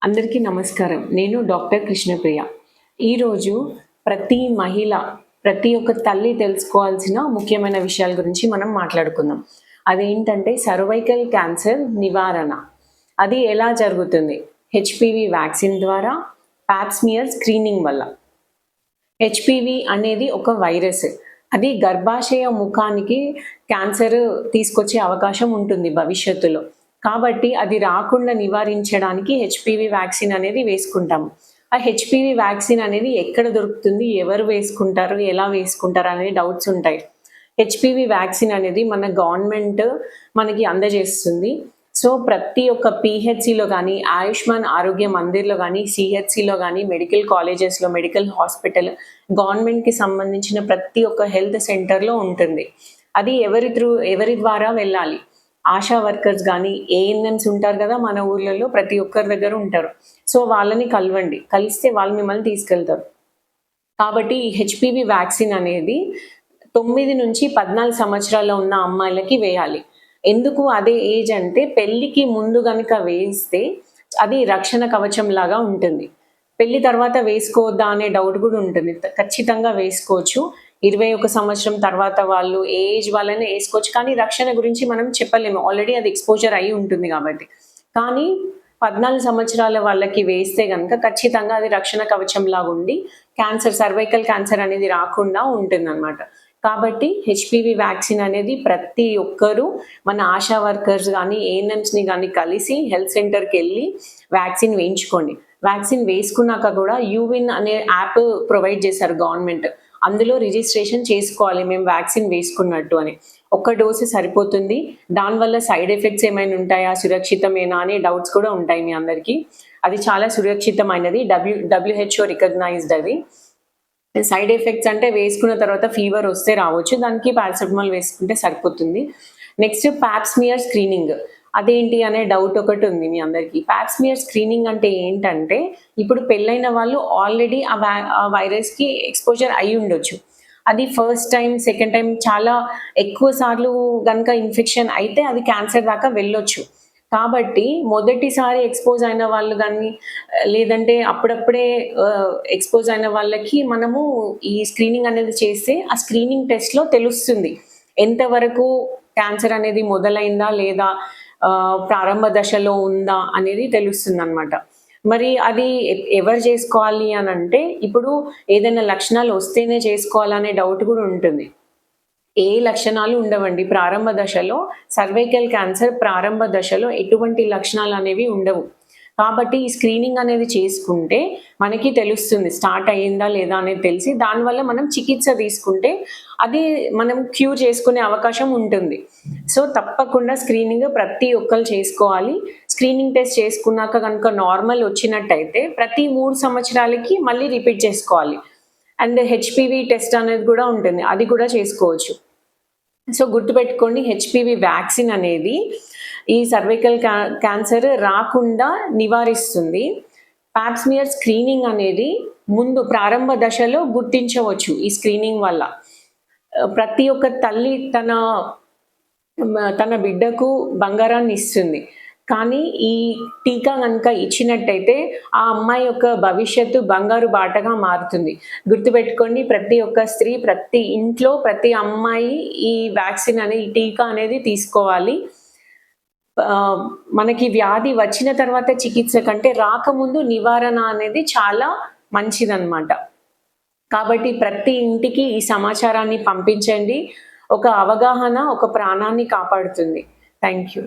అందరికీ నమస్కారం. నేను డాక్టర్ కృష్ణప్రియ. ఈరోజు ప్రతి మహిళ, ప్రతి ఒక్క తల్లి తెలుసుకోవాల్సిన ముఖ్యమైన విషయాల గురించి మనం మాట్లాడుకుందాం. అదేంటంటే సర్వైకల్ క్యాన్సర్ నివారణ. అది ఎలా జరుగుతుంది? హెచ్‌పివి వ్యాక్సిన్ ద్వారా, పాప్ స్మియర్ స్క్రీనింగ్ వల్ల. హెచ్‌పివి అనేది ఒక వైరస్. అది గర్భాశయ ముఖానికి క్యాన్సర్ తీసుకొచ్చే అవకాశం ఉంటుంది భవిష్యత్తులో. కాబట్టి అది రాకుండా నివారించడానికి హెచ్‌పివి వ్యాక్సిన్ అనేది వేసుకుంటాము. ఆ హెచ్‌పివి వ్యాక్సిన్ అనేది ఎక్కడ దొరుకుతుంది? ఎవరు వేసుకుంటారు? ఎలా వేసుకుంటారు? అనే డౌట్స్ ఉంటాయి. హెచ్‌పివి వ్యాక్సిన్ అనేది మన గవర్నమెంట్ మనకి అందజేస్తుంది. సో, ప్రతి ఒక్క పీహెచ్‌సిలో గానీ, ఆయుష్మాన్ ఆరోగ్య మందిర్‌లో గానీ, సీహెచ్‌సిలో గానీ, మెడికల్ కాలేజెస్‌లో, మెడికల్ హాస్పిటల్, గవర్నమెంట్‌కి సంబంధించిన ప్రతి ఒక్క హెల్త్ సెంటర్‌లో ఉంటుంది. అది ఎవరి ద్వారా వెళ్ళాలి? ఆశా వర్కర్స్ గానీ, ఏఎన్ఎమ్స్ ఉంటారు కదా మన ఊర్లలో, ప్రతి ఒక్కరి దగ్గర ఉంటారు. సో, వాళ్ళని కలవండి. కలిస్తే వాళ్ళు మిమ్మల్ని తీసుకెళ్తారు. కాబట్టి ఈ హెచ్‌పివి వ్యాక్సిన్ అనేది 9-14 సంవత్సరాల్లో ఉన్న అమ్మాయిలకి వేయాలి. ఎందుకు అదే ఏజ్ అంటే, పెళ్ళికి ముందు గనుక వేస్తే అది రక్షణ కవచంలాగా ఉంటుంది. పెళ్లి తర్వాత వేసుకోవద్దా అనే డౌట్ కూడా ఉంటుంది. ఖచ్చితంగా వేసుకోవచ్చు. 21 సంవత్సరం తర్వాత వాళ్ళు ఏ ఏజ్ వాళ్ళైనా ఏసుకోవచ్చు. కానీ రక్షణ గురించి మనం చెప్పలేము. ఆల్రెడీ అది ఎక్స్‌పోజర్ అయ్యి ఉంటుంది కాబట్టి. కానీ 14 సంవత్సరాల వాళ్ళకి వేస్తే గనక ఖచ్చితంగా అది రక్షణ కవచంలాగా ఉండి సర్వైకల్ క్యాన్సర్ అనేది రాకుండా ఉంటుందన్నమాట. కాబట్టి హెచ్‌పివి వ్యాక్సిన్ అనేది ప్రతి ఒక్కరూ మన ఆశా వర్కర్స్ గానీ, ఏఎన్ఎమ్స్‌ని గానీ కలిసి హెల్త్ సెంటర్‌కెళ్ళి వ్యాక్సిన్ వేయించుకోండి. వ్యాక్సిన్ వేసుకున్నాక కూడా యూవిన్ అనే యాప్ ప్రొవైడ్ చేశారు గవర్నమెంట్. అందులో రిజిస్ట్రేషన్ చేసుకోవాలి మేము వ్యాక్సిన్ వేసుకున్నట్టు అని. ఒక్క డోసు సరిపోతుంది. దానివల్ల సైడ్ ఎఫెక్ట్స్ ఏమైనా ఉంటాయా? సురక్షితమేనా? అనే డౌట్స్ కూడా ఉంటాయి మీ అందరికీ. అది చాలా సురక్షితమైనది. డబ్ల్యూహెచ్ఓ రికగ్నైజ్డ్ అది. సైడ్ ఎఫెక్ట్స్ అంటే వేసుకున్న తర్వాత ఫీవర్ వస్తే రావచ్చు. దానికి పారాసెటమాల్ వేసుకుంటే సరిపోతుంది. Next pop smear screening. అదేంటి అనే డౌట్ ఒకటి ఉంది మీ అందరికీ. పాప్ స్మియర్ స్క్రీనింగ్ అంటే ఏంటంటే, ఇప్పుడు పెళ్ళైన వాళ్ళు ఆల్రెడీ ఆ వైరస్‌కి ఎక్స్‌పోజర్ అయ్యి ఉండొచ్చు. అది ఫస్ట్ టైమ్, సెకండ్ టైమ్ చాలా ఎక్కువ సార్లు గనుక ఇన్ఫెక్షన్ అయితే అది క్యాన్సర్ దాకా వెళ్ళొచ్చు. కాబట్టి మొదటిసారి ఎక్స్‌పోజ్ అయిన వాళ్ళు గానీ, లేదంటే అప్పుడప్పుడే ఎక్స్‌పోజ్ అయిన వాళ్ళకి మనము ఈ స్క్రీనింగ్ అనేది చేస్తే, ఆ స్క్రీనింగ్ టెస్ట్‌లో తెలుస్తుంది. ఎంతవరకు క్యాన్సర్ అనేది మొదలైందా? లేదా ప్రారంభ దశలో ఉందా? అనేది తెలుస్తుందనమాట. మరి అది ఎవరు చేసుకోవాలి అనంటే, ఇప్పుడు ఏదైనా లక్షణాలు వస్తేనే చేసుకోవాలనే డౌట్ కూడా ఉంటుంది. ఏ లక్షణాలు ఉండవండి. ప్రారంభ దశలో సర్వైకల్ క్యాన్సర్ ప్రారంభ దశలో ఎటువంటి లక్షణాలనేవి ఉండవు. కాబట్టి ఈ స్క్రీనింగ్ అనేది చేసుకుంటే మనకి తెలుస్తుంది స్టార్ట్ అయ్యిందా లేదా అనేది తెలిసి, దానివల్ల మనం చికిత్స తీసుకుంటే అది మనం క్యూర్ చేసుకునే అవకాశం ఉంటుంది. సో, తప్పకుండా స్క్రీనింగ్ ప్రతి ఒక్కళ్ళు చేసుకోవాలి. స్క్రీనింగ్ టెస్ట్ చేసుకున్నాక గనుక నార్మల్ వచ్చినట్టయితే ప్రతి 3 సంవత్సరాలకి మళ్ళీ రిపీట్ చేసుకోవాలి. అండ్ హెచ్‌పివి టెస్ట్ అనేది కూడా ఉంటుంది. అది కూడా చేసుకోవచ్చు. సో, గుర్తుపెట్టుకోండి, హెచ్‌పివి వ్యాక్సిన్ అనేది ఈ సర్వైకల్ క్యాన్సర్ రాకుండా నివారిస్తుంది. పాప్ స్మియర్ స్క్రీనింగ్ అనేది ముందు ప్రారంభ దశలో గుర్తించవచ్చు ఈ స్క్రీనింగ్ వల్ల. ప్రతి ఒక్క తల్లి తన బిడ్డకు బంగారాన్ని ఇస్తుంది. కానీ ఈ టీకా గనుక ఇచ్చినట్టయితే ఆ అమ్మాయి యొక్క భవిష్యత్తు బంగారు బాటగా మారుతుంది. గుర్తుపెట్టుకోండి, ప్రతి ఒక్క స్త్రీ, ప్రతి ఇంట్లో, ప్రతి అమ్మాయి ఈ వ్యాక్సిన్ ఈ టీకా అనేది తీసుకోవాలి. మనకి వ్యాధి వచ్చిన తర్వాత చికిత్స కంటే రాకముందు నివారణ అనేది చాలా మంచిదన్నమాట. కాబట్టి ప్రతి ఇంటికి ఈ సమాచారాన్ని పంపించండి. ఒక అవగాహన ఒక ప్రాణాన్ని కాపాడుతుంది. Thank you.